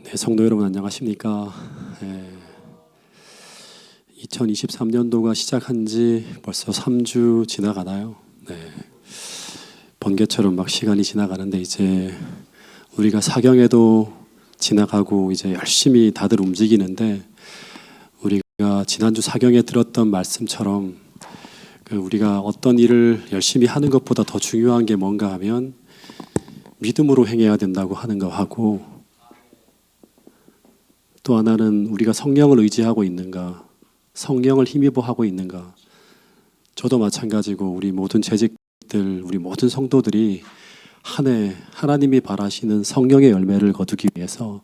네, 성도 여러분 안녕하십니까? 2023년도가 시작한 지 벌써 3주 지나가나요? 네, 번개처럼 막 시간이 지나가는데 이제 우리가 사경에도 지나가고 이제 열심히 다들 움직이는데 우리가 지난주 사경에 들었던 말씀처럼 우리가 어떤 일을 열심히 하는 것보다 더 중요한 게 뭔가 하면 믿음으로 행해야 된다고 하는 거 하고 또 하나는 우리가 성령을 의지하고 있는가, 성령을 힘입어 하고 있는가. 저도 마찬가지고 우리 모든 재직들, 우리 모든 성도들이 한 해 하나님이 바라시는 성령의 열매를 거두기 위해서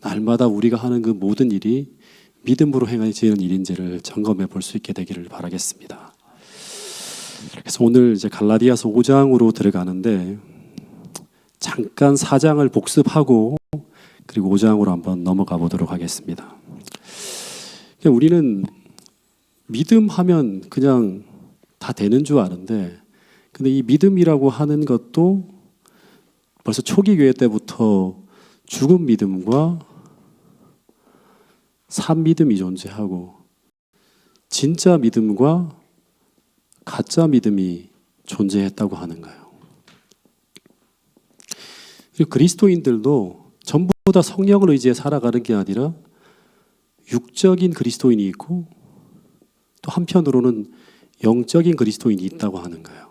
날마다 우리가 하는 그 모든 일이 믿음으로 행해지는 일인지를 점검해 볼 수 있게 되기를 바라겠습니다. 그래서 오늘 이제 갈라디아서 5장으로 들어가는데 잠깐 4장을 복습하고 그리고 5장으로 한번 넘어가 보도록 하겠습니다. 우리는 믿음하면 그냥 다 되는 줄 아는데 근데 이 믿음이라고 하는 것도 벌써 초기 교회 때부터 죽은 믿음과 산 믿음이 존재하고 진짜 믿음과 가짜 믿음이 존재했다고 하는 거예요. 그리고 그리스도인들도 전부 다 성령을 의지해 살아가는 게 아니라 육적인 그리스도인이 있고 또 한편으로는 영적인 그리스도인이 있다고 하는 거예요.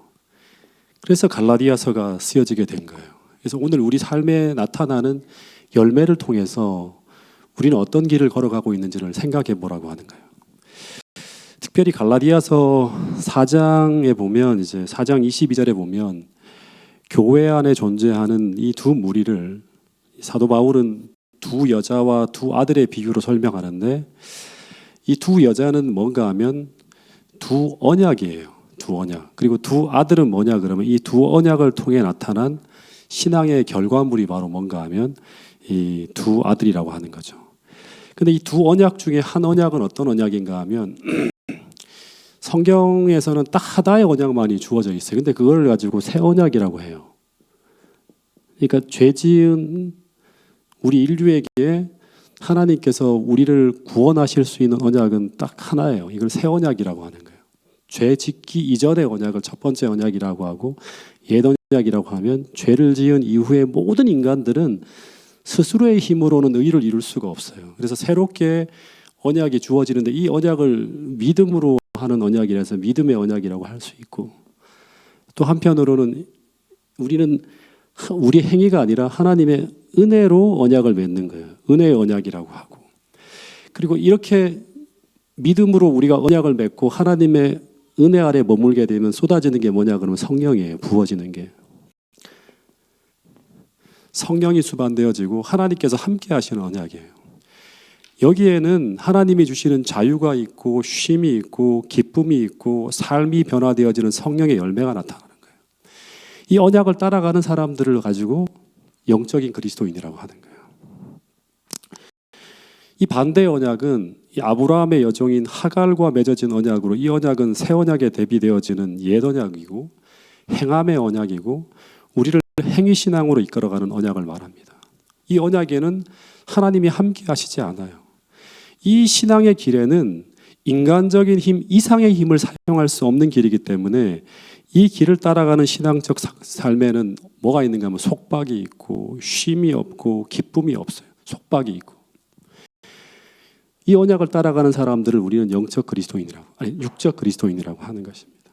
그래서 갈라디아서가 쓰여지게 된 거예요. 그래서 오늘 우리 삶에 나타나는 열매를 통해서 우리는 어떤 길을 걸어가고 있는지를 생각해 보라고 하는 거예요. 특별히 갈라디아서 4장에 보면 이제 4장 22절에 보면 교회 안에 존재하는 이 두 무리를 사도 바울은 두 여자와 두 아들의 비유로 설명하는데 이 두 여자는 뭔가 하면 두 언약이에요. 두 언약. 그리고 두 아들은 뭐냐 그러면 이 두 언약을 통해 나타난 신앙의 결과물이 바로 뭔가 하면 이 두 아들이라고 하는 거죠. 근데 이 두 언약 중에 한 언약은 어떤 언약인가 하면 성경에서는 딱 하나의 언약만이 주어져 있어요. 근데 그걸 가지고 새 언약이라고 해요. 그러니까 죄 지은 우리 인류에게 하나님께서 우리를 구원하실 수 있는 언약은 딱 하나예요. 이걸 새 언약이라고 하는 거예요. 죄 짓기 이전의 언약을 첫 번째 언약이라고 하고 옛 언약이라고 하면 죄를 지은 이후에 모든 인간들은 스스로의 힘으로는 의를 이룰 수가 없어요. 그래서 새롭게 언약이 주어지는데 이 언약을 믿음으로 하는 언약이라서 믿음의 언약이라고 할 수 있고 또 한편으로는 우리는 우리 행위가 아니라 하나님의 은혜로 언약을 맺는 거예요. 은혜의 언약이라고 하고 그리고 이렇게 믿음으로 우리가 언약을 맺고 하나님의 은혜 아래 머물게 되면 쏟아지는 게 뭐냐 그러면 성령이에요. 부어지는 게 성령이 수반되어지고 하나님께서 함께 하시는 언약이에요. 여기에는 하나님이 주시는 자유가 있고 쉼이 있고 기쁨이 있고 삶이 변화되어지는 성령의 열매가 나타나는 거예요. 이 언약을 따라가는 사람들을 가지고 영적인 그리스도인이라고 하는 거예요. 이 반대의 언약은 이 아브라함의 여종인 하갈과 맺어진 언약으로 이 언약은 새 언약에 대비되어지는 옛 언약이고 행함의 언약이고 우리를 행위신앙으로 이끌어가는 언약을 말합니다. 이 언약에는 하나님이 함께 하시지 않아요. 이 신앙의 길에는 인간적인 힘 이상의 힘을 사용할 수 없는 길이기 때문에 이 길을 따라가는 신앙적 삶에는 뭐가 있는가 하면 속박이 있고 쉼이 없고 기쁨이 없어요. 속박이 있고 이 언약을 따라가는 사람들을 우리는 영적 그리스도인이라고 아니 육적 그리스도인이라고 하는 것입니다.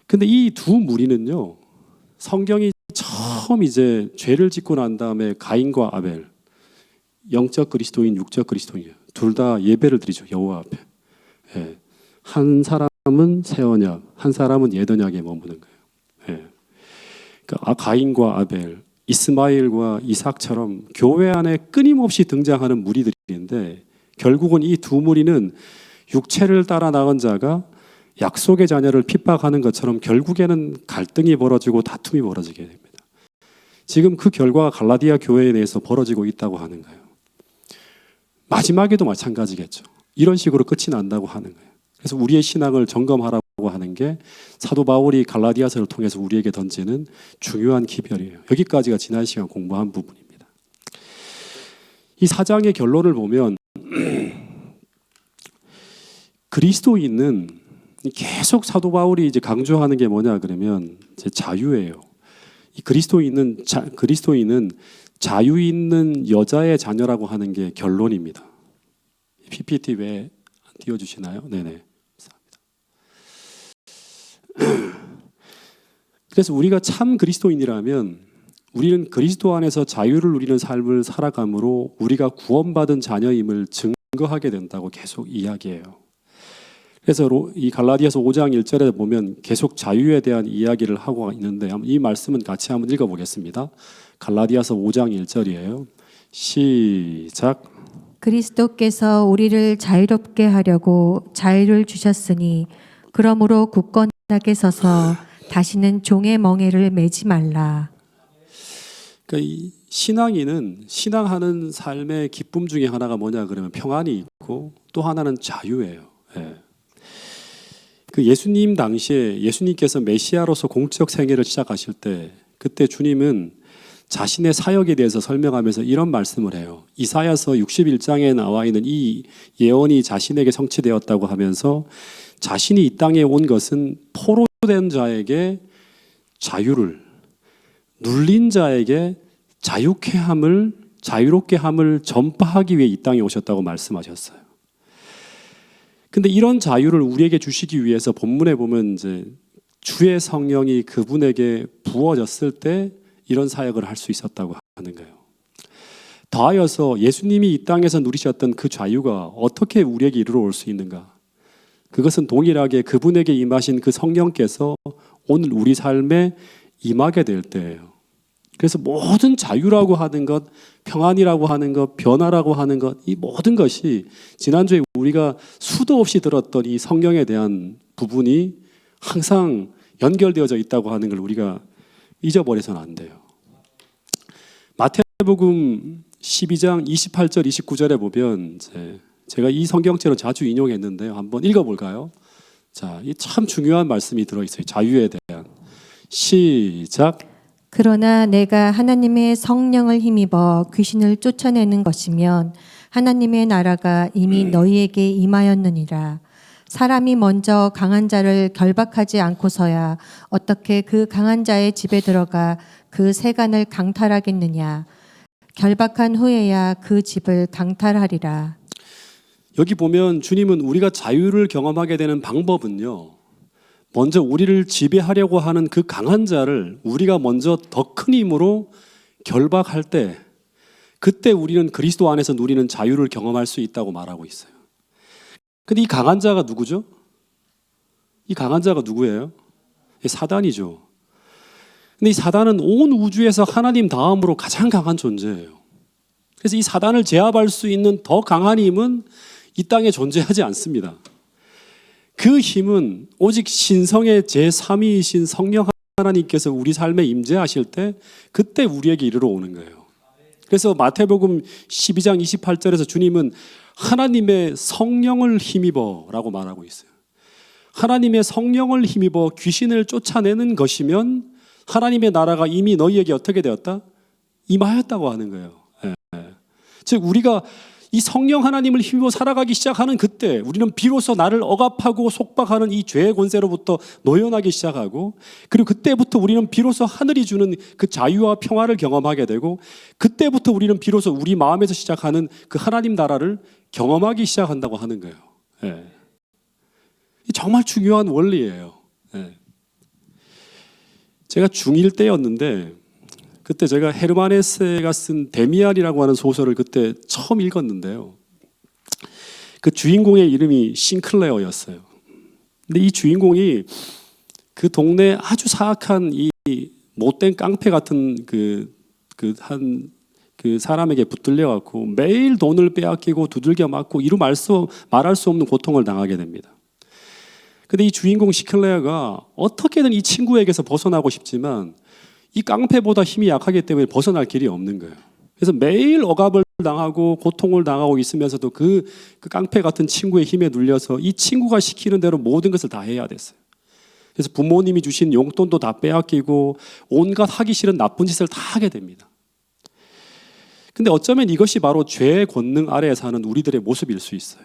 근데 이 두 무리는요. 성경이 처음 이제 죄를 짓고 난 다음에 가인과 아벨 영적 그리스도인, 육적 그리스도인이에요. 둘 다 예배를 드리죠. 여호와 앞에. 예. 한 사람은 새 언약, 한 사람은 옛 언약에 머무는 거예요. 예. 그러니까 가인과 아벨, 이스마엘과 이삭처럼 교회 안에 끊임없이 등장하는 무리들인데 결국은 이 두 무리는 육체를 따라 나간 자가 약속의 자녀를 핍박하는 것처럼 결국에는 갈등이 벌어지고 다툼이 벌어지게 됩니다. 지금 그 결과가 갈라디아 교회에 대해서 벌어지고 있다고 하는 거예요. 마지막에도 마찬가지겠죠. 이런 식으로 끝이 난다고 하는 거예요. 그래서 우리의 신앙을 점검하라고 하는 게 사도 바울이 갈라디아서를 통해서 우리에게 던지는 중요한 기별이에요. 여기까지가 지난 시간 공부한 부분입니다. 이 4장의 결론을 보면 그리스도인은 계속 사도 바울이 이제 강조하는 게 뭐냐 그러면 이제 자유예요. 이 그리스도인은 자유 있는 여자의 자녀라고 하는 게 결론입니다. PPT 왜 띄워주시나요? 네네. 그래서 우리가 참 그리스도인이라면 우리는 그리스도 안에서 자유를 누리는 삶을 살아감으로 우리가 구원받은 자녀임을 증거하게 된다고 계속 이야기해요. 그래서 이 갈라디아서 5장 1절에 보면 계속 자유에 대한 이야기를 하고 있는데 이 말씀은 같이 한번 읽어보겠습니다. 갈라디아서 5장 1절이에요. 시작. 그리스도께서 우리를 자유롭게 하려고 자유를 주셨으니 그러므로 굳건하게 서서 다시는 종의 멍에를 매지 말라. 그러니까 이 신앙하는 삶의 기쁨 중에 하나가 뭐냐 그러면 평안이 있고 또 하나는 자유예요. 예. 그 예수님 당시에 예수님께서 메시아로서 공적 생애를 시작하실 때 그때 주님은 자신의 사역에 대해서 설명하면서 이런 말씀을 해요. 이사야서 61장에 나와 있는 이 예언이 자신에게 성취되었다고 하면서 자신이 이 땅에 온 것은 포로된 자에게 자유를, 눌린 자에게 자유롭게 함을 전파하기 위해 이 땅에 오셨다고 말씀하셨어요. 근데 이런 자유를 우리에게 주시기 위해서 본문에 보면 이제 주의 성령이 그분에게 부어졌을 때 이런 사역을 할 수 있었다고 하는 거예요. 더하여서 예수님이 이 땅에서 누리셨던 그 자유가 어떻게 우리에게 이르러 올 수 있는가? 그것은 동일하게 그분에게 임하신 그 성령께서 오늘 우리 삶에 임하게 될 때예요. 그래서 모든 자유라고 하는 것, 평안이라고 하는 것, 변화라고 하는 것, 이 모든 것이 지난주에 우리가 수도 없이 들었던 이 성령에 대한 부분이 항상 연결되어져 있다고 하는 걸 우리가 잊어버려서는 안 돼요. 마태복음 12장 28절 29절에 보면 제가 이 성경책을 자주 인용했는데요. 한번 읽어볼까요? 자, 이 참 중요한 말씀이 들어있어요. 자유에 대한. 시작. 그러나 내가 하나님의 성령을 힘입어 귀신을 쫓아내는 것이면 하나님의 나라가 이미 너희에게 임하였느니라. 사람이 먼저 강한 자를 결박하지 않고서야 어떻게 그 강한 자의 집에 들어가 그 세간을 강탈하겠느냐. 결박한 후에야 그 집을 강탈하리라. 여기 보면 주님은 우리가 자유를 경험하게 되는 방법은요, 먼저 우리를 지배하려고 하는 그 강한 자를 우리가 먼저 더 큰 힘으로 결박할 때, 그때 우리는 그리스도 안에서 누리는 자유를 경험할 수 있다고 말하고 있어요. 근데 이 강한 자가 누구죠? 이 강한 자가 누구예요? 사단이죠. 근데 이 사단은 온 우주에서 하나님 다음으로 가장 강한 존재예요. 그래서 이 사단을 제압할 수 있는 더 강한 힘은 이 땅에 존재하지 않습니다. 그 힘은 오직 신성의 제3위이신 성령 하나님께서 우리 삶에 임재하실 때 그때 우리에게 이르러 오는 거예요. 그래서 마태복음 12장 28절에서 주님은 하나님의 성령을 힘입어 라고 말하고 있어요. 하나님의 성령을 힘입어 귀신을 쫓아내는 것이면 하나님의 나라가 이미 너희에게 어떻게 되었다? 임하였다고 하는 거예요. 즉 우리가 이 성령 하나님을 힘입어 살아가기 시작하는 그때 우리는 비로소 나를 억압하고 속박하는 이 죄의 권세로부터 노연하기 시작하고, 그리고 그때부터 우리는 비로소 하늘이 주는 그 자유와 평화를 경험하게 되고, 그때부터 우리는 비로소 우리 마음에서 시작하는 그 하나님 나라를 경험하기 시작한다고 하는 거예요. 정말 중요한 원리예요. 제가 중1 때였는데 그때 제가 헤르만 헤세가 쓴 데미안이라고 하는 소설을 그때 처음 읽었는데요. 그 주인공의 이름이 싱클레어였어요. 근데 이 주인공이 그 동네 아주 사악한 이 못된 깡패 같은 그 사람에게 붙들려 갖고 매일 돈을 빼앗기고 두들겨 맞고 이루 말할 수 없는 고통을 당하게 됩니다. 근데 이 주인공 싱클레어가 어떻게든 이 친구에게서 벗어나고 싶지만 이 깡패보다 힘이 약하기 때문에 벗어날 길이 없는 거예요. 그래서 매일 억압을 당하고 고통을 당하고 있으면서도 그 깡패 같은 친구의 힘에 눌려서 이 친구가 시키는 대로 모든 것을 다 해야 됐어요. 그래서 부모님이 주신 용돈도 다 빼앗기고 온갖 하기 싫은 나쁜 짓을 다 하게 됩니다. 근데 어쩌면 이것이 바로 죄의 권능 아래에 사는 우리들의 모습일 수 있어요.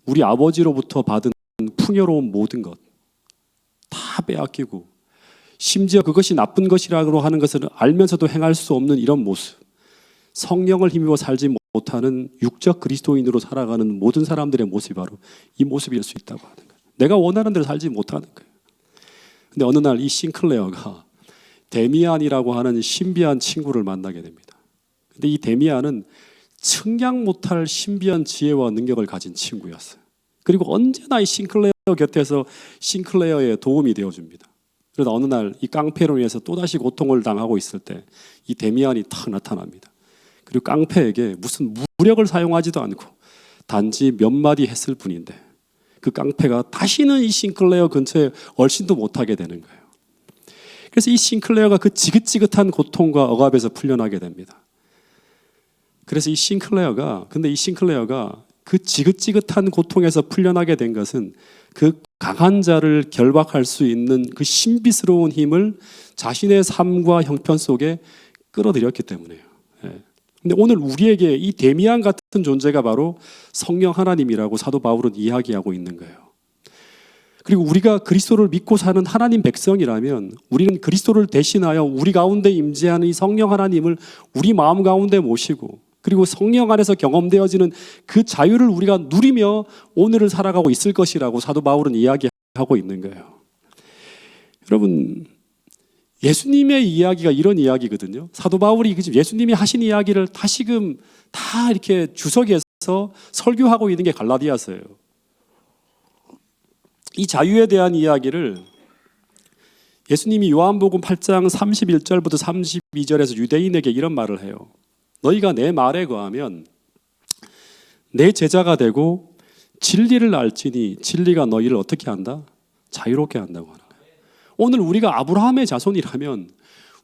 우리 아버지로부터 받은 풍요로운 모든 것 다 빼앗기고, 심지어 그것이 나쁜 것이라고 하는 것을 알면서도 행할 수 없는 이런 모습, 성령을 힘입어 살지 못하는 육적 그리스도인으로 살아가는 모든 사람들의 모습이 바로 이 모습일 수 있다고 하는 거예요. 내가 원하는 대로 살지 못하는 거예요. 근데 어느 날 이 싱클레어가 데미안이라고 하는 신비한 친구를 만나게 됩니다. 근데 이 데미안은 측량 못할 신비한 지혜와 능력을 가진 친구였어요. 그리고 언제나 이 싱클레어 곁에서 싱클레어의 도움이 되어줍니다. 그러다 어느 날 이 깡패로 인해서 또다시 고통을 당하고 있을 때 이 데미안이 탁 나타납니다. 그리고 깡패에게 무슨 무력을 사용하지도 않고 단지 몇 마디 했을 뿐인데 그 깡패가 다시는 이 싱클레어 근처에 얼씬도 못하게 되는 거예요. 그래서 이 싱클레어가 그 지긋지긋한 고통과 억압에서 풀려나게 됩니다. 그래서 이 싱클레어가 그 지긋지긋한 고통에서 풀려나게 된 것은 그 강한 자를 결박할 수 있는 그 신비스러운 힘을 자신의 삶과 형편 속에 끌어들였기 때문이에요. 근데 오늘 우리에게 이 데미안 같은 존재가 바로 성령 하나님이라고 사도 바울은 이야기하고 있는 거예요. 그리고 우리가 그리스도를 믿고 사는 하나님 백성이라면 우리는 그리스도를 대신하여 우리 가운데 임재하는 이 성령 하나님을 우리 마음 가운데 모시고, 그리고 성령 안에서 경험되어지는 그 자유를 우리가 누리며 오늘을 살아가고 있을 것이라고 사도 바울은 이야기하고 있는 거예요. 여러분, 예수님의 이야기가 이런 이야기거든요. 사도 바울이 예수님이 하신 이야기를 다시금 다 이렇게 주석해서 설교하고 있는 게 갈라디아서예요. 이 자유에 대한 이야기를 예수님이 요한복음 8장 31절부터 32절에서 유대인에게 이런 말을 해요. 너희가 내 말에 거하면 내 제자가 되고 진리를 알지니 진리가 너희를 어떻게 한다? 자유롭게 한다고 하는 거예요. 오늘 우리가 아브라함의 자손이라면,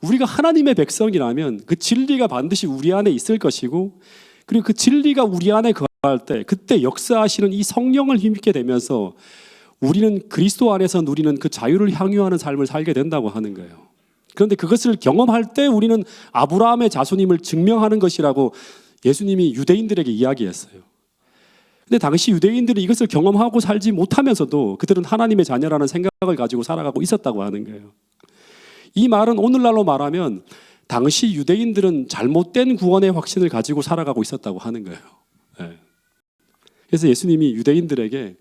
우리가 하나님의 백성이라면 그 진리가 반드시 우리 안에 있을 것이고, 그리고 그 진리가 우리 안에 거할 때 그때 역사하시는 이 성령을 힘입게 되면서 우리는 그리스도 안에서 누리는 그 자유를 향유하는 삶을 살게 된다고 하는 거예요. 그런데 그것을 경험할 때 우리는 아브라함의 자손임을 증명하는 것이라고 예수님이 유대인들에게 이야기했어요. 근데 당시 유대인들이 이것을 경험하고 살지 못하면서도 그들은 하나님의 자녀라는 생각을 가지고 살아가고 있었다고 하는 거예요. 이 말은 오늘날로 말하면 당시 유대인들은 잘못된 구원의 확신을 가지고 살아가고 있었다고 하는 거예요. 그래서 예수님이 유대인들에게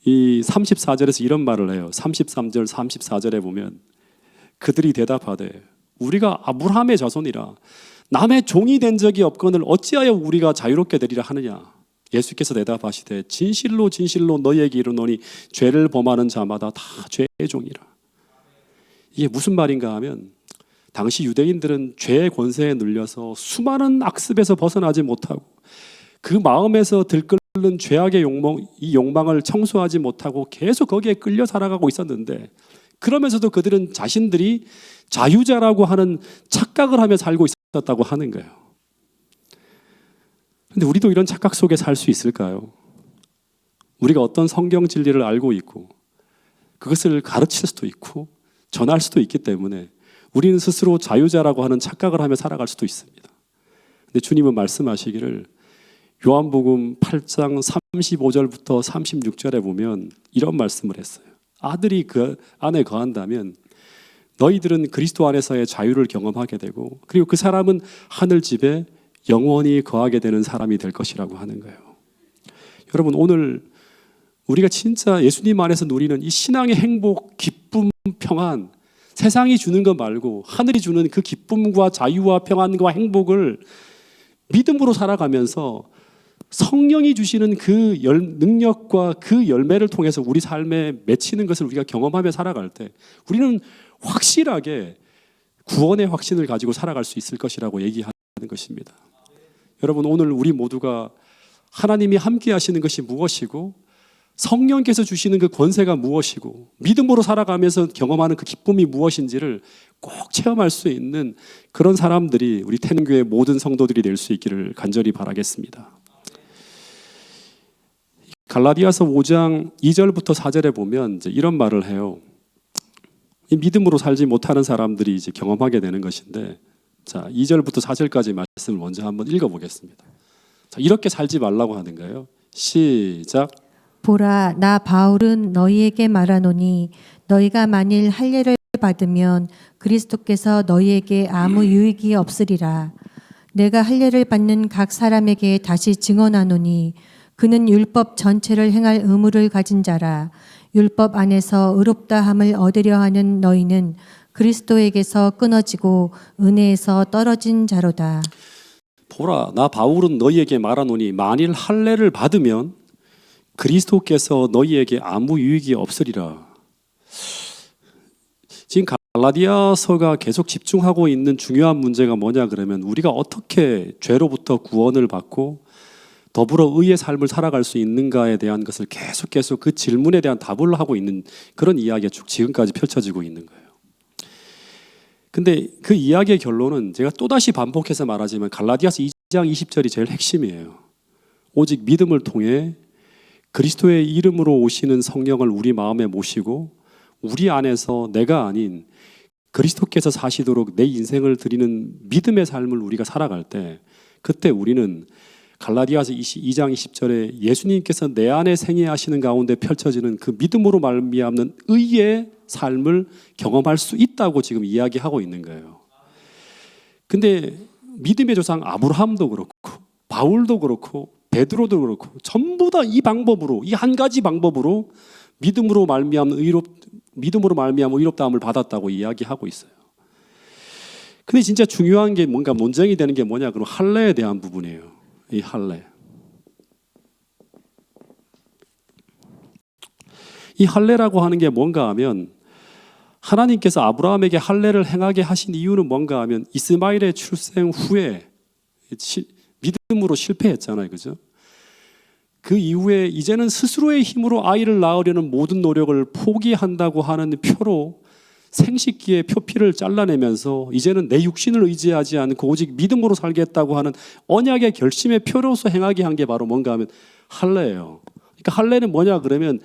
이 34절에서 이런 말을 해요. 33절, 34절에 보면 그들이 대답하되 우리가 아브라함의 자손이라 남의 종이 된 적이 없거늘 어찌하여 우리가 자유롭게 되리라 하느냐. 예수께서 대답하시되 진실로 진실로 너희에게 이르노니 죄를 범하는 자마다 다 죄의 종이라. 이게 무슨 말인가 하면 당시 유대인들은 죄의 권세에 눌려서 수많은 악습에서 벗어나지 못하고 그 마음에서 들끓는 죄악의 이 욕망을 청소하지 못하고 계속 거기에 끌려 살아가고 있었는데, 그러면서도 그들은 자신들이 자유자라고 하는 착각을 하며 살고 있었다고 하는 거예요. 그런데 우리도 이런 착각 속에 살 수 있을까요? 우리가 어떤 성경 진리를 알고 있고 그것을 가르칠 수도 있고 전할 수도 있기 때문에 우리는 스스로 자유자라고 하는 착각을 하며 살아갈 수도 있습니다. 근데 주님은 말씀하시기를 요한복음 8장 35절부터 36절에 보면 이런 말씀을 했어요. 아들이 그 안에 거한다면 너희들은 그리스도 안에서의 자유를 경험하게 되고, 그리고 그 사람은 하늘집에 영원히 거하게 되는 사람이 될 것이라고 하는 거예요. 여러분, 오늘 우리가 진짜 예수님 안에서 누리는 이 신앙의 행복, 기쁨, 평안, 세상이 주는 것 말고 하늘이 주는 그 기쁨과 자유와 평안과 행복을 믿음으로 살아가면서 성령이 주시는 그 능력과 그 열매를 통해서 우리 삶에 맺히는 것을 우리가 경험하며 살아갈 때 우리는 확실하게 구원의 확신을 가지고 살아갈 수 있을 것이라고 얘기하는 것입니다. 여러분, 오늘 우리 모두가 하나님이 함께 하시는 것이 무엇이고 성령께서 주시는 그 권세가 무엇이고 믿음으로 살아가면서 경험하는 그 기쁨이 무엇인지를 꼭 체험할 수 있는 그런 사람들이 우리 태능교회 모든 성도들이 될 수 있기를 간절히 바라겠습니다. 갈라디아서 5장 2절부터 4절에 보면 이제 이런 말을 해요. 이 믿음으로 살지 못하는 사람들이 이제 경험하게 되는 것인데, 자, 2절부터 4절까지 말씀을 먼저 한번 읽어보겠습니다. 자, 이렇게 살지 말라고 하는 거예요. 시작. 보라, 나 바울은 너희에게 말하노니 너희가 만일 할례를 받으면 그리스도께서 너희에게 아무 유익이 없으리라. 내가 할례를 받는 각 사람에게 다시 증언하노니 그는 율법 전체를 행할 의무를 가진 자라. 율법 안에서 의롭다함을 얻으려 하는 너희는 그리스도에게서 끊어지고 은혜에서 떨어진 자로다. 보라, 나 바울은 너희에게 말하노니 만일 할례를 받으면 그리스도께서 너희에게 아무 유익이 없으리라. 지금 갈라디아서가 계속 집중하고 있는 중요한 문제가 뭐냐 그러면 우리가 어떻게 죄로부터 구원을 받고 더불어 의의 삶을 살아갈 수 있는가에 대한 것을 계속 그 질문에 대한 답을 하고 있는 그런 이야기가 쭉 지금까지 펼쳐지고 있는 거예요. 근데 그 이야기의 결론은 제가 또다시 반복해서 말하지만 갈라디아서 2장 20절이 제일 핵심이에요. 오직 믿음을 통해 그리스도의 이름으로 오시는 성령을 우리 마음에 모시고 우리 안에서 내가 아닌 그리스도께서 사시도록 내 인생을 드리는 믿음의 삶을 우리가 살아갈 때 그때 우리는 갈라디아서 2장 20절에 예수님께서 내 안에 생애하시는 가운데 펼쳐지는 그 믿음으로 말미암는 의의 삶을 경험할 수 있다고 지금 이야기하고 있는 거예요. 근데 믿음의 조상 아브라함도 그렇고 바울도 그렇고 베드로도 그렇고 전부 다 이 방법으로 이 한 가지 방법으로 믿음으로 말미암는 의롭다함을 받았다고 이야기하고 있어요. 근데 진짜 중요한 게 뭔가 논쟁이 되는 게 뭐냐 그럼 할례에 대한 부분이에요. 이 할례. 이 할례라고 하는 게 뭔가 하면 하나님께서 아브라함에게 할례를 행하게 하신 이유는 뭔가 하면 이스마엘의 출생 후에 믿음으로 실패했잖아요. 그죠? 그 이후에 이제는 스스로의 힘으로 아이를 낳으려는 모든 노력을 포기한다고 하는 표로 생식기의 표피를 잘라내면서 이제는 내 육신을 의지하지 않고 오직 믿음으로 살겠다고 하는 언약의 결심의 표로서 행하게 한 게 바로 뭔가 하면 할례예요. 그러니까 할례는 뭐냐 그러면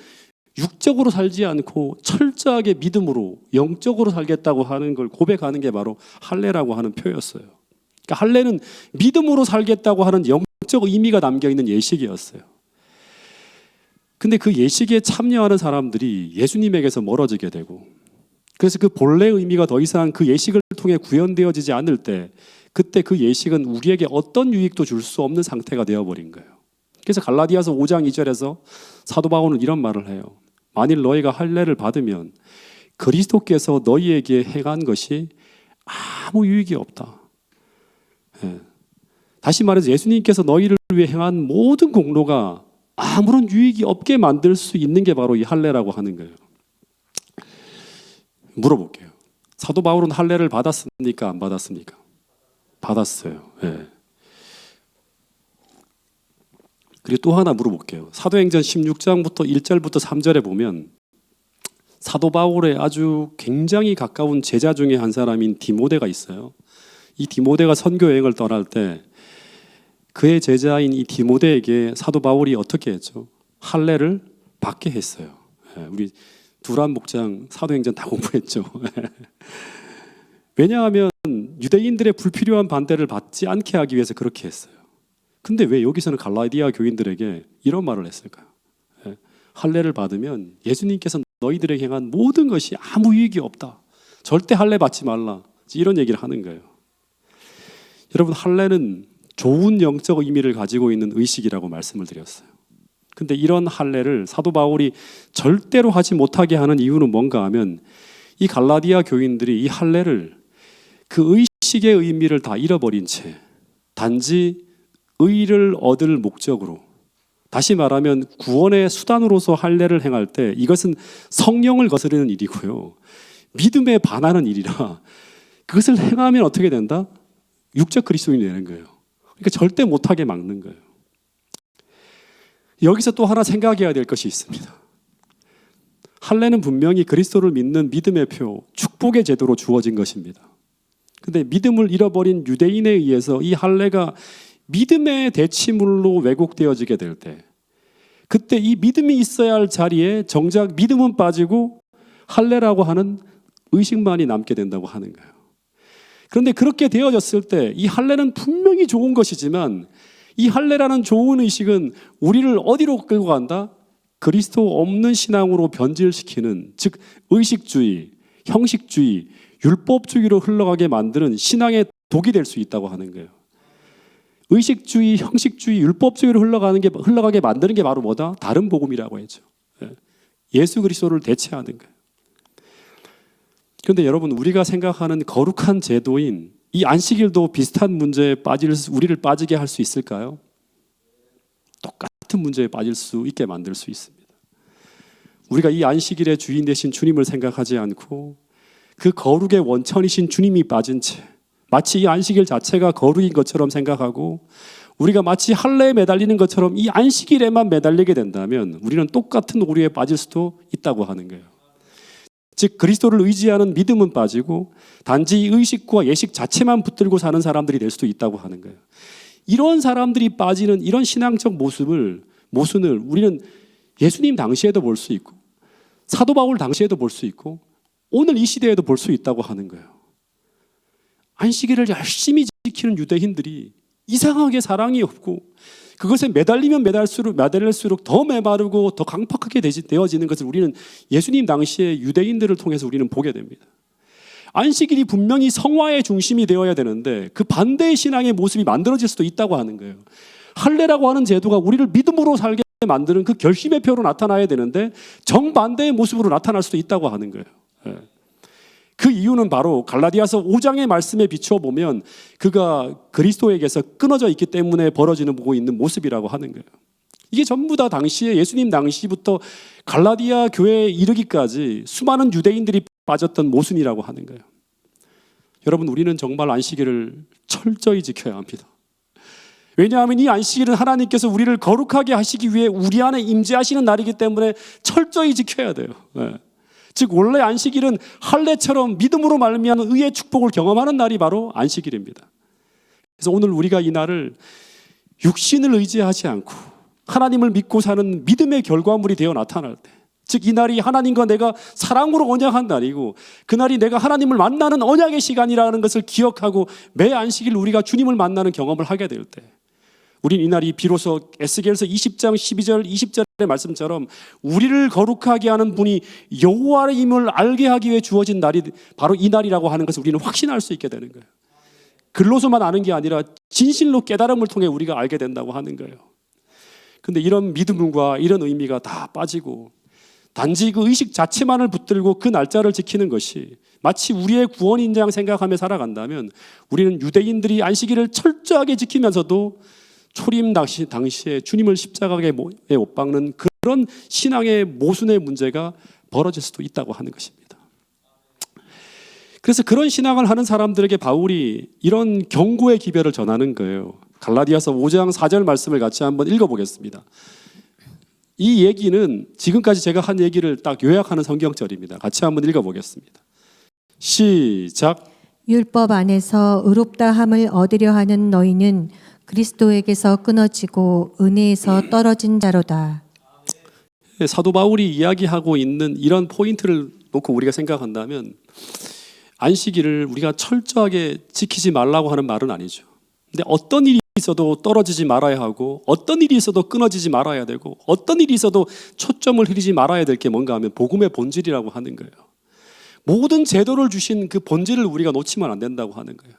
육적으로 살지 않고 철저하게 믿음으로 영적으로 살겠다고 하는 걸 고백하는 게 바로 할례라고 하는 표였어요. 그러니까 할례는 믿음으로 살겠다고 하는 영적 의미가 담겨 있는 예식이었어요. 근데 그 예식에 참여하는 사람들이 예수님에게서 멀어지게 되고 그래서 그 본래 의미가 더 이상 그 예식을 통해 구현되어지지 않을 때 그때 그 예식은 우리에게 어떤 유익도 줄 수 없는 상태가 되어버린 거예요. 그래서 갈라디아서 5장 2절에서 사도 바울은 이런 말을 해요. 만일 너희가 할례를 받으면 그리스도께서 너희에게 행한 것이 아무 유익이 없다. 예. 다시 말해서 예수님께서 너희를 위해 행한 모든 공로가 아무런 유익이 없게 만들 수 있는 게 바로 이 할례라고 하는 거예요. 물어볼게요. 사도 바울은 할례를 받았습니까? 안 받았습니까? 받았어요. 예. 그리고 또 하나 물어볼게요. 사도행전 16장부터 1절부터 3절에 보면 사도 바울의 아주 굉장히 가까운 제자 중에 한 사람인 디모데가 있어요. 이 디모데가 선교 여행을 떠날 때 그의 제자인 이 디모데에게 사도 바울이 어떻게 했죠? 할례를 받게 했어요. 예. 우리 두란 목장 사도행전 다 공부했죠. 왜냐하면 유대인들의 불필요한 반대를 받지 않게 하기 위해서 그렇게 했어요. 근데 왜 여기서는 갈라디아 교인들에게 이런 말을 했을까요? 할례를 받으면 예수님께서 너희들에게 행한 모든 것이 아무 유익이 없다. 절대 할례 받지 말라. 이런 얘기를 하는 거예요. 여러분, 할례는 좋은 영적 의미를 가지고 있는 의식이라고 말씀을 드렸어요. 근데 이런 할례를 사도 바울이 절대로 하지 못하게 하는 이유는 뭔가 하면 이 갈라디아 교인들이 이 할례를 그 의식의 의미를 다 잃어버린 채 단지 의를 얻을 목적으로, 다시 말하면 구원의 수단으로서 할례를 행할 때 이것은 성령을 거스르는 일이고요, 믿음에 반하는 일이라 그것을 행하면 어떻게 된다? 육적 그리스도인이 되는 거예요. 그러니까 절대 못하게 막는 거예요. 여기서 또 하나 생각해야 될 것이 있습니다. 할례는 분명히 그리스도를 믿는 믿음의 표, 축복의 제도로 주어진 것입니다. 근데 믿음을 잃어버린 유대인에 의해서 이 할례가 믿음의 대치물로 왜곡되어지게 될 때, 그때 이 믿음이 있어야 할 자리에 정작 믿음은 빠지고 할례라고 하는 의식만이 남게 된다고 하는 거예요. 그런데 그렇게 되어졌을 때 이 할례는 분명히 좋은 것이지만 이 할례라는 좋은 의식은 우리를 어디로 끌고 간다? 그리스도 없는 신앙으로 변질시키는, 즉 의식주의, 형식주의, 율법주의로 흘러가게 만드는 신앙의 독이 될 수 있다고 하는 거예요. 의식주의, 형식주의, 율법주의로 흘러가게 만드는 게 바로 뭐다? 다른 복음이라고 했죠. 예수 그리스도를 대체하는 거예요. 그런데 여러분, 우리가 생각하는 거룩한 제도인 이 안식일도 비슷한 문제에 우리를 빠지게 할 수 있을까요? 똑같은 문제에 빠질 수 있게 만들 수 있습니다. 우리가 이 안식일의 주인 되신 주님을 생각하지 않고 그 거룩의 원천이신 주님이 빠진 채 마치 이 안식일 자체가 거룩인 것처럼 생각하고 우리가 마치 할례에 매달리는 것처럼 이 안식일에만 매달리게 된다면 우리는 똑같은 오류에 빠질 수도 있다고 하는 거예요. 즉 그리스도를 의지하는 믿음은 빠지고 단지 의식과 예식 자체만 붙들고 사는 사람들이 될 수도 있다고 하는 거예요. 이런 사람들이 빠지는 이런 신앙적 모순을 우리는 예수님 당시에도 볼 수 있고 사도 바울 당시에도 볼 수 있고 오늘 이 시대에도 볼 수 있다고 하는 거예요. 안식일을 열심히 지키는 유대인들이 이상하게 사랑이 없고 그것에 매달리면 매달릴수록 더 메마르고 더 강팍하게 되어지는 것을 우리는 예수님 당시의 유대인들을 통해서 우리는 보게 됩니다. 안식일이 분명히 성화의 중심이 되어야 되는데 그 반대의 신앙의 모습이 만들어질 수도 있다고 하는 거예요. 할례라고 하는 제도가 우리를 믿음으로 살게 만드는 그 결심의 표로 나타나야 되는데 정반대의 모습으로 나타날 수도 있다고 하는 거예요. 그 이유는 바로 갈라디아서 5장의 말씀에 비추어 보면 그가 그리스도에게서 끊어져 있기 때문에 벌어지는 보고 있는 모습이라고 하는 거예요. 이게 전부 다 당시에 예수님 당시부터 갈라디아 교회에 이르기까지 수많은 유대인들이 빠졌던 모순이라고 하는 거예요. 여러분, 우리는 정말 안식일을 철저히 지켜야 합니다. 왜냐하면 이 안식일은 하나님께서 우리를 거룩하게 하시기 위해 우리 안에 임재하시는 날이기 때문에 철저히 지켜야 돼요. 즉 원래 안식일은 할례처럼 믿음으로 말미암은 의의 축복을 경험하는 날이 바로 안식일입니다. 그래서 오늘 우리가 이 날을 육신을 의지하지 않고 하나님을 믿고 사는 믿음의 결과물이 되어 나타날 때, 즉 이 날이 하나님과 내가 사랑으로 언약한 날이고 그날이 내가 하나님을 만나는 언약의 시간이라는 것을 기억하고 매 안식일 우리가 주님을 만나는 경험을 하게 될 때 우린 이 날이 비로소 에스겔서 20장 12절 20절의 말씀처럼 우리를 거룩하게 하는 분이 여호와임을 알게 하기 위해 주어진 날이 바로 이 날이라고 하는 것을 우리는 확신할 수 있게 되는 거예요. 글로서만 아는 게 아니라 진실로 깨달음을 통해 우리가 알게 된다고 하는 거예요. 그런데 이런 믿음과 이런 의미가 다 빠지고 단지 그 의식 자체만을 붙들고 그 날짜를 지키는 것이 마치 우리의 구원인 양 생각하며 살아간다면 우리는 유대인들이 안식일을 철저하게 지키면서도 초림 당시에 주님을 십자가에 못 박는 그런 신앙의 모순의 문제가 벌어질 수도 있다고 하는 것입니다. 그래서 그런 신앙을 하는 사람들에게 바울이 이런 경고의 기별을 전하는 거예요. 갈라디아서 5장 4절 말씀을 같이 한번 읽어보겠습니다. 이 얘기는 지금까지 제가 한 얘기를 딱 요약하는 성경절입니다. 같이 한번 읽어보겠습니다. 시작. 율법 안에서 의롭다함을 얻으려 하는 너희는 그리스도에게서 끊어지고 은혜에서 떨어진 자로다. 사도 바울이 이야기하고 있는 이런 포인트를 놓고 우리가 생각한다면 안식일을 우리가 철저하게 지키지 말라고 하는 말은 아니죠. 근데 어떤 일이 있어도 떨어지지 말아야 하고 어떤 일이 있어도 끊어지지 말아야 되고 어떤 일이 있어도 초점을 흐리지 말아야 될 게 뭔가 하면 복음의 본질이라고 하는 거예요. 모든 제도를 주신 그 본질을 우리가 놓치면 안 된다고 하는 거예요.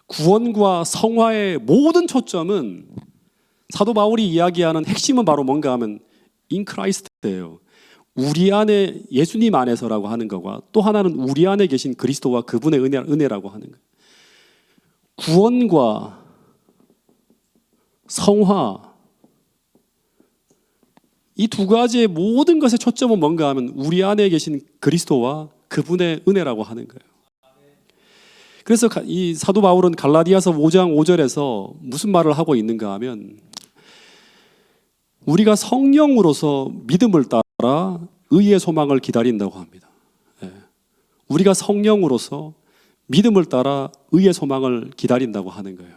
구원과 성화의 모든 초점은 사도 바울이 이야기하는 핵심은 바로 뭔가 하면 in Christ예요. 우리 안에 예수님 안에서라고 하는 것과 또 하나는 우리 안에 계신 그리스도와 그분의 은혜라고 하는 거예요. 구원과 성화 이 두 가지의 모든 것의 초점은 뭔가 하면 우리 안에 계신 그리스도와 그분의 은혜라고 하는 거예요. 그래서 이 사도 바울은 갈라디아서 5장 5절에서 무슨 말을 하고 있는가 하면 우리가 성령으로서 믿음을 따라 의의 소망을 기다린다고 합니다. 우리가 성령으로서 믿음을 따라 의의 소망을 기다린다고 하는 거예요.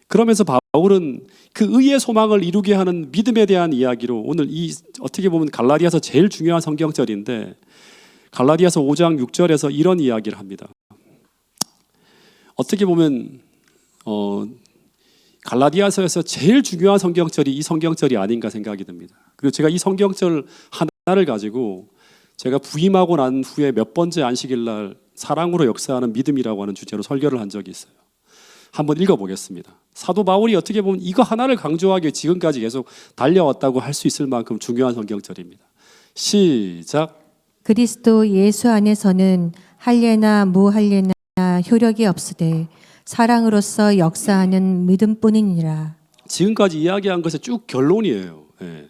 그러면서 바울은 그 의의 소망을 이루게 하는 믿음에 대한 이야기로 오늘 이 어떻게 보면 갈라디아서 제일 중요한 성경절인데 갈라디아서 5장 6절에서 이런 이야기를 합니다. 어떻게 보면 갈라디아서에서 제일 중요한 성경절이 이 성경절이 아닌가 생각이 듭니다. 그리고 제가 이 성경절 하나를 가지고 제가 부임하고 난 후에 몇 번째 안식일 날 사랑으로 역사하는 믿음이라고 하는 주제로 설교를 한 적이 있어요. 한번 읽어보겠습니다. 사도 바울이 어떻게 보면 이거 하나를 강조하기 위해 지금까지 계속 달려왔다고 할 수 있을 만큼 중요한 성경절입니다. 시작. 그리스도 예수 안에서는 할례나 무할례나 효력이 없으되 사랑으로서 역사하는 믿음뿐이니라. 지금까지 이야기한 것의 쭉 결론이에요. 예.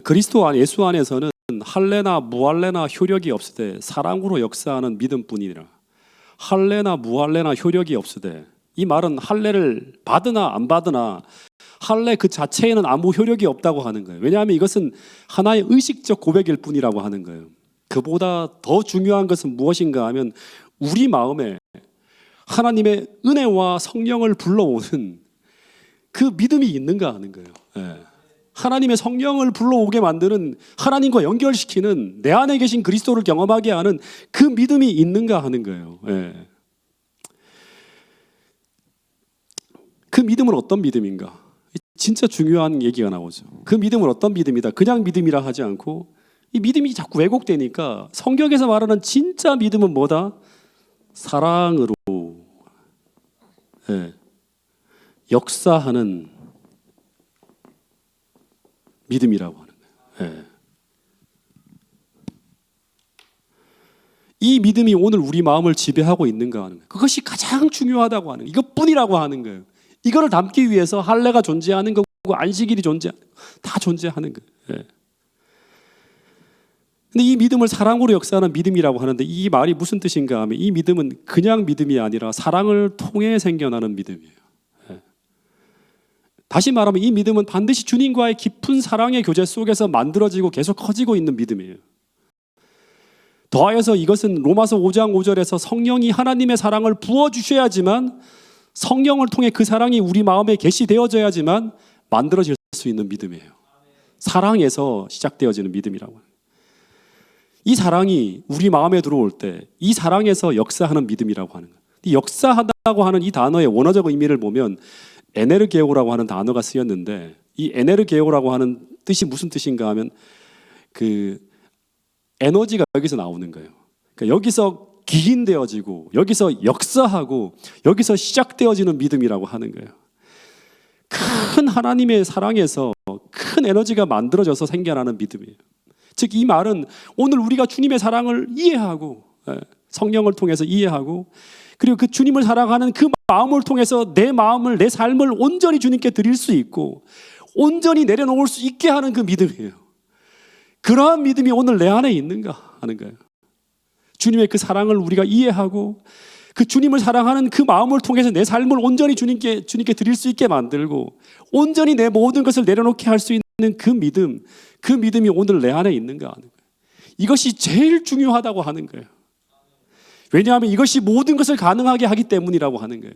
그리스도 안 예수 안에서는 할례나 무할례나 효력이 없으되 사랑으로 역사하는 믿음뿐이니라. 할례나 무할례나 효력이 없으되, 이 말은 할례를 받으나 안 받으나 할례 그 자체에는 아무 효력이 없다고 하는 거예요. 왜냐하면 이것은 하나의 의식적 고백일 뿐이라고 하는 거예요. 그보다 더 중요한 것은 무엇인가 하면 우리 마음에 하나님의 은혜와 성령을 불러오는 그 믿음이 있는가 하는 거예요. 예. 하나님의 성령을 불러오게 만드는, 하나님과 연결시키는, 내 안에 계신 그리스도를 경험하게 하는 그 믿음이 있는가 하는 거예요. 예. 그 믿음은 어떤 믿음인가? 진짜 중요한 얘기가 나오죠. 그 믿음은 어떤 믿음이다. 그냥 믿음이라 하지 않고, 이 믿음이 자꾸 왜곡되니까 성경에서 말하는 진짜 믿음은 뭐다? 사랑으로 역사하는 믿음이라고 하는 거예요. 이 믿음이 오늘 우리 마음을 지배하고 있는가 하는 거예요. 그것이 가장 중요하다고 하는 거예요. 이것뿐이라고 하는 거예요. 이거를 담기 위해서 할례가 존재하는 거고 안식일이 존재하는 거, 다 존재하는 거예요. 근데 이 믿음을 사랑으로 역사하는 믿음이라고 하는데, 이 말이 무슨 뜻인가 하면 이 믿음은 그냥 믿음이 아니라 사랑을 통해 생겨나는 믿음이에요. 다시 말하면 이 믿음은 반드시 주님과의 깊은 사랑의 교제 속에서 만들어지고 계속 커지고 있는 믿음이에요. 더하여서 이것은 로마서 5장 5절에서 성령이 하나님의 사랑을 부어주셔야지만, 성령을 통해 그 사랑이 우리 마음에 계시되어져야지만 만들어질 수 있는 믿음이에요. 사랑에서 시작되어지는 믿음이라고 해요. 이 사랑이 우리 마음에 들어올 때 이 사랑에서 역사하는 믿음이라고 하는 거예요. 이 역사하다고 하는 이 단어의 원어적 의미를 보면 에네르게오라고 하는 단어가 쓰였는데, 이 에네르게오라고 하는 뜻이 무슨 뜻인가 하면 그 에너지가 여기서 나오는 거예요. 그러니까 여기서 기인되어지고 여기서 역사하고 여기서 시작되어지는 믿음이라고 하는 거예요. 큰 하나님의 사랑에서 큰 에너지가 만들어져서 생겨나는 믿음이에요. 즉 이 말은 오늘 우리가 주님의 사랑을 이해하고 성령을 통해서 이해하고, 그리고 그 주님을 사랑하는 그 마음을 통해서 내 마음을, 내 삶을 온전히 주님께 드릴 수 있고 온전히 내려놓을 수 있게 하는 그 믿음이에요. 그러한 믿음이 오늘 내 안에 있는가 하는 거예요. 주님의 그 사랑을 우리가 이해하고 그 주님을 사랑하는 그 마음을 통해서 내 삶을 온전히 주님께 드릴 수 있게 만들고 온전히 내 모든 것을 내려놓게 할 수 있는 그 믿음, 그 믿음이 오늘 내 안에 있는가 하는 거예요. 이것이 제일 중요하다고 하는 거예요. 왜냐하면 이것이 모든 것을 가능하게 하기 때문이라고 하는 거예요.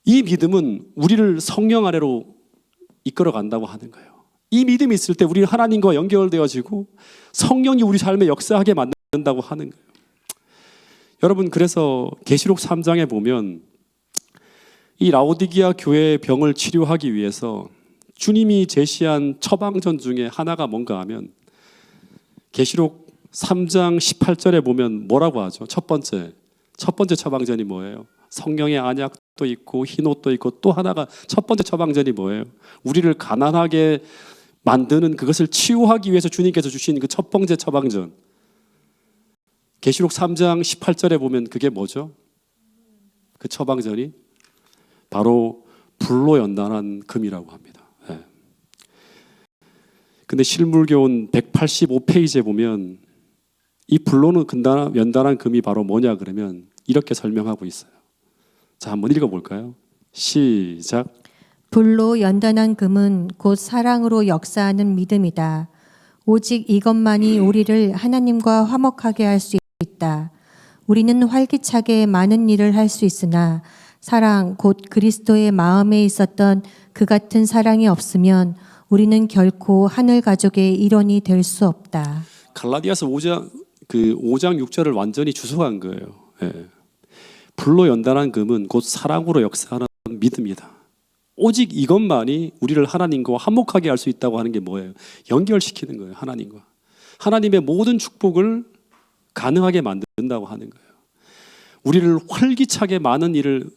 이 믿음은 우리를 성령 아래로 이끌어 간다고 하는 거예요. 이 믿음이 있을 때 우리는 하나님과 연결되어지고 성령이 우리 삶에 역사하게 만든다고 하는 거예요. 여러분, 그래서 계시록 3장에 보면 이 라오디게아 교회의 병을 치료하기 위해서 주님이 제시한 처방전 중에 하나가 뭔가 하면 계시록 3장 18절에 보면 뭐라고 하죠? 첫 번째 처방전이 뭐예요? 성령의 안약도 있고 흰옷도 있고, 또 하나가 첫 번째 처방전이 뭐예요? 우리를 가난하게 만드는 그것을 치유하기 위해서 주님께서 주신 그 첫 번째 처방전, 계시록 3장 18절에 보면 그게 뭐죠? 그 처방전이 바로 불로 연단한 금이라고 합니다. 근데 실물교훈 185페이지에 보면 이 불로는 연단한 금이 바로 뭐냐 그러면 이렇게 설명하고 있어요. 자, 한번 읽어볼까요? 시작. 불로 연단한 금은 곧 사랑으로 역사하는 믿음이다. 오직 이것만이 우리를 하나님과 화목하게 할 수 있다. 우리는 활기차게 많은 일을 할 수 있으나 사랑 곧 그리스도의 마음에 있었던 그 같은 사랑이 없으면 우리는 결코 하늘 가족의 일원이 될 수 없다. 갈라디아서 5장 6절을 완전히 주석한 거예요. 불로 연단한 금은 곧 사랑으로 역사하는 믿음이다. 오직 이것만이 우리를 하나님과 화목하게 할 수 있다고 하는 게 뭐예요? 연결시키는 거예요. 하나님과. 하나님의 모든 축복을 가능하게 만든다고 하는 거예요. 우리는 활기차게 많은 일을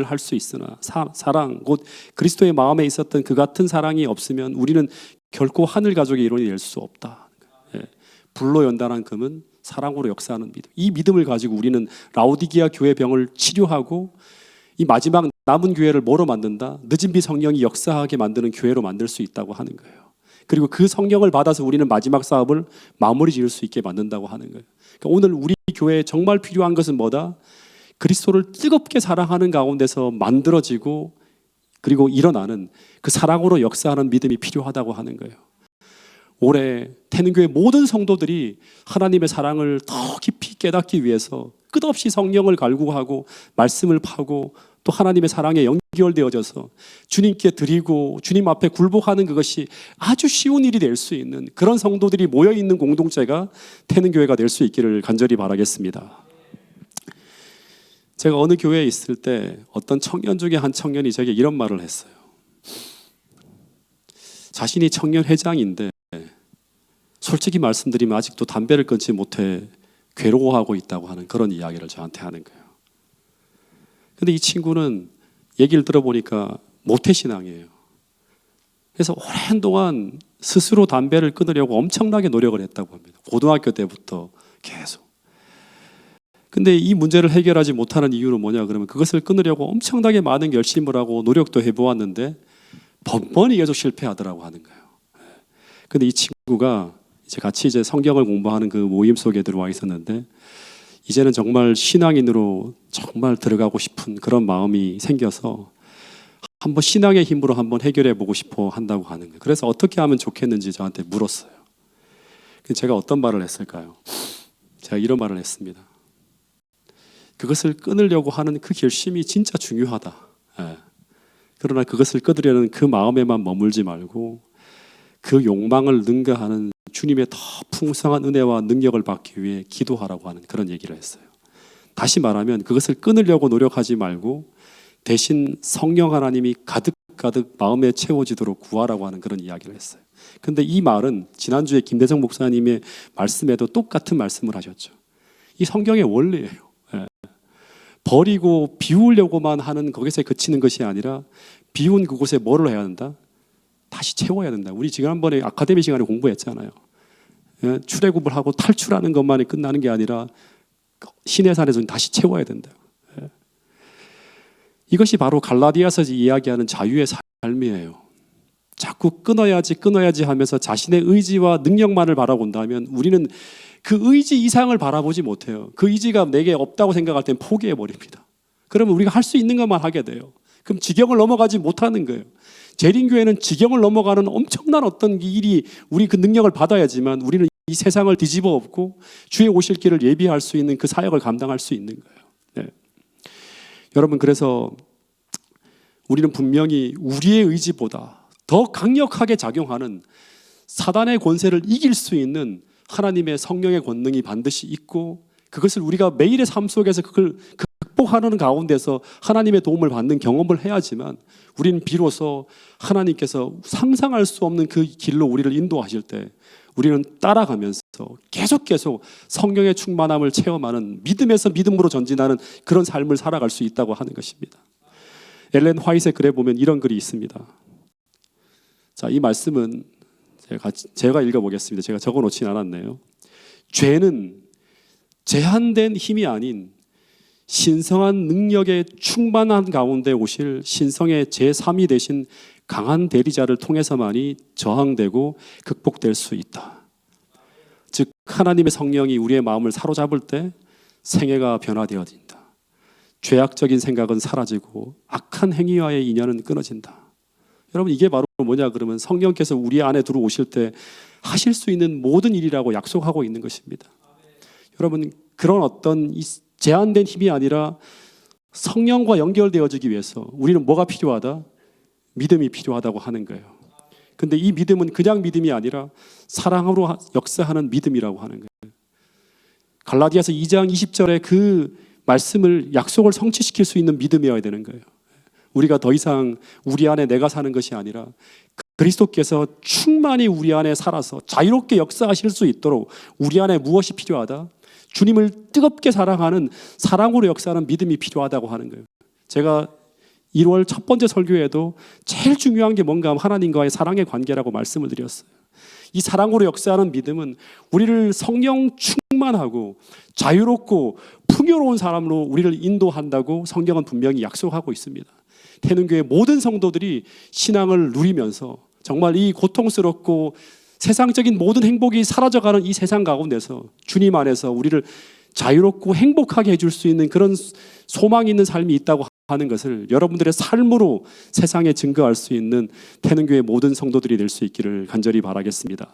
할 수 있으나 사랑, 곧 그리스도의 마음에 있었던 그 같은 사랑이 없으면 우리는 결코 하늘 가족의 일원이 될 수 없다. 예. 불로 연단한 금은 사랑으로 역사하는 믿음. 이 믿음을 가지고 우리는 라오디게아 교회 병을 치료하고 이 마지막 남은 교회를 뭐로 만든다? 늦은 비 성령이 역사하게 만드는 교회로 만들 수 있다고 하는 거예요. 그리고 그 성령을 받아서 우리는 마지막 사업을 마무리 지을 수 있게 만든다고 하는 거예요. 그러니까 오늘 우리 교회에 정말 필요한 것은 뭐다? 그리스도를 뜨겁게 사랑하는 가운데서 만들어지고 그리고 일어나는 그 사랑으로 역사하는 믿음이 필요하다고 하는 거예요. 올해 태능교회 모든 성도들이 하나님의 사랑을 더 깊이 깨닫기 위해서 끝없이 성령을 갈구하고 말씀을 파고 또 하나님의 사랑에 연결되어져서 주님께 드리고 주님 앞에 굴복하는 그것이 아주 쉬운 일이 될 수 있는 그런 성도들이 모여있는 공동체가 태능교회가 될 수 있기를 간절히 바라겠습니다. 제가 어느 교회에 있을 때 어떤 청년 중에 한 청년이 제게 이런 말을 했어요. 자신이 청년 회장인데 솔직히 말씀드리면 아직도 담배를 끊지 못해 괴로워하고 있다고 하는 그런 이야기를 저한테 하는 거예요. 근데 이 친구는 얘기를 들어보니까 모태신앙이에요. 그래서 오랜 동안 스스로 담배를 끊으려고 엄청나게 노력을 했다고 합니다. 고등학교 때부터 계속. 근데 이 문제를 해결하지 못하는 이유는 뭐냐 그러면 그것을 끊으려고 엄청나게 많은 열심을 하고 노력도 해보았는데 번번이 계속 실패하더라고 하는 거예요. 근데 이 친구가 같이 성경을 공부하는 그 모임 속에 들어와 있었는데 이제는 정말 신앙인으로 정말 들어가고 싶은 그런 마음이 생겨서 한번 신앙의 힘으로 한번 해결해 보고 싶어 한다고 하는 거예요. 그래서 어떻게 하면 좋겠는지 저한테 물었어요. 제가 어떤 말을 했을까요? 제가 이런 말을 했습니다. 그것을 끊으려고 하는 그 결심이 진짜 중요하다. 예. 그러나 그것을 끊으려는 그 마음에만 머물지 말고 그 욕망을 능가하는 주님의 더 풍성한 은혜와 능력을 받기 위해 기도하라고 하는 그런 얘기를 했어요. 다시 말하면 그것을 끊으려고 노력하지 말고 대신 성령 하나님이 가득가득 마음에 채워지도록 구하라고 하는 그런 이야기를 했어요. 근데 이 말은 지난주에 김대성 목사님의 말씀에도 똑같은 말씀을 하셨죠. 이 성경의 원리예요. 예. 버리고 비우려고만 하는 거기서 그치는 것이 아니라 비운 그곳에 뭐를 해야 한다? 다시 채워야 된다. 우리 지난번에 아카데미 시간에 공부했잖아요. 예, 출애굽을 하고 탈출하는 것만이 끝나는 게 아니라 시내산에서 다시 채워야 된다. 예. 이것이 바로 갈라디아서 이야기하는 자유의 삶이에요. 자꾸 끊어야지 하면서 자신의 의지와 능력만을 바라본다면 우리는 그 의지 이상을 바라보지 못해요. 그 의지가 내게 없다고 생각할 땐 포기해버립니다. 그러면 우리가 할 수 있는 것만 하게 돼요. 그럼 지경을 넘어가지 못하는 거예요. 재림교회는 지경을 넘어가는 엄청난 어떤 일이 우리 그 능력을 받아야지만 우리는 이 세상을 뒤집어 엎고 주의 오실 길을 예비할 수 있는 그 사역을 감당할 수 있는 거예요. 네. 여러분 그래서 우리는 분명히 우리의 의지보다 더 강력하게 작용하는 사단의 권세를 이길 수 있는 하나님의 성령의 권능이 반드시 있고 그것을 우리가 매일의 삶 속에서 그걸 극복하는 가운데서 하나님의 도움을 받는 경험을 해야지만 우리는 비로소 하나님께서 상상할 수 없는 그 길로 우리를 인도하실 때 우리는 따라가면서 계속 성령의 충만함을 체험하는 믿음에서 믿음으로 전진하는 그런 삶을 살아갈 수 있다고 하는 것입니다. 엘렌 화이트의 글에 보면 이런 글이 있습니다. 자, 이 말씀은 제가 읽어보겠습니다. 제가 적어놓진 않았네요. 죄는 제한된 힘이 아닌 신성한 능력의 충만한 가운데 오실 신성의 제3위 되신 강한 대리자를 통해서만이 저항되고 극복될 수 있다. 즉 하나님의 성령이 우리의 마음을 사로잡을 때 생애가 변화되어진다. 죄악적인 생각은 사라지고 악한 행위와의 인연은 끊어진다. 여러분 이게 바로 뭐냐 그러면 성령께서 우리 안에 들어오실 때 하실 수 있는 모든 일이라고 약속하고 있는 것입니다. 여러분 그런 어떤 제한된 힘이 아니라 성령과 연결되어지기 위해서 우리는 뭐가 필요하다? 믿음이 필요하다고 하는 거예요. 근데 이 믿음은 그냥 믿음이 아니라 사랑으로 역사하는 믿음이라고 하는 거예요. 갈라디아서 2장 20절에 그 말씀을 약속을 성취시킬 수 있는 믿음이어야 되는 거예요. 우리가 더 이상 우리 안에 내가 사는 것이 아니라 그리스도께서 충만히 우리 안에 살아서 자유롭게 역사하실 수 있도록 우리 안에 무엇이 필요하다? 주님을 뜨겁게 사랑하는 사랑으로 역사하는 믿음이 필요하다고 하는 거예요. 제가 1월 첫 번째 설교에도 제일 중요한 게 뭔가 하면 하나님과의 사랑의 관계라고 말씀을 드렸어요. 이 사랑으로 역사하는 믿음은 우리를 성령 충만하고 자유롭고 풍요로운 사람으로 우리를 인도한다고 성경은 분명히 약속하고 있습니다. 태능교회 모든 성도들이 신앙을 누리면서 정말 이 고통스럽고 세상적인 모든 행복이 사라져가는 이 세상 가운데서 주님 안에서 우리를 자유롭고 행복하게 해줄 수 있는 그런 소망이 있는 삶이 있다고 하는 것을 여러분들의 삶으로 세상에 증거할 수 있는 태능교회 모든 성도들이 될 수 있기를 간절히 바라겠습니다.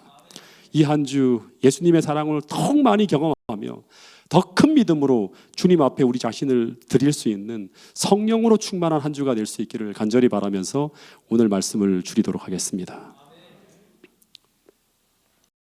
이 한 주 예수님의 사랑을 더욱 많이 경험하며 더 큰 믿음으로 주님 앞에 우리 자신을 드릴 수 있는 성령으로 충만한 한 주가 될 수 있기를 간절히 바라면서 오늘 말씀을 줄이도록 하겠습니다.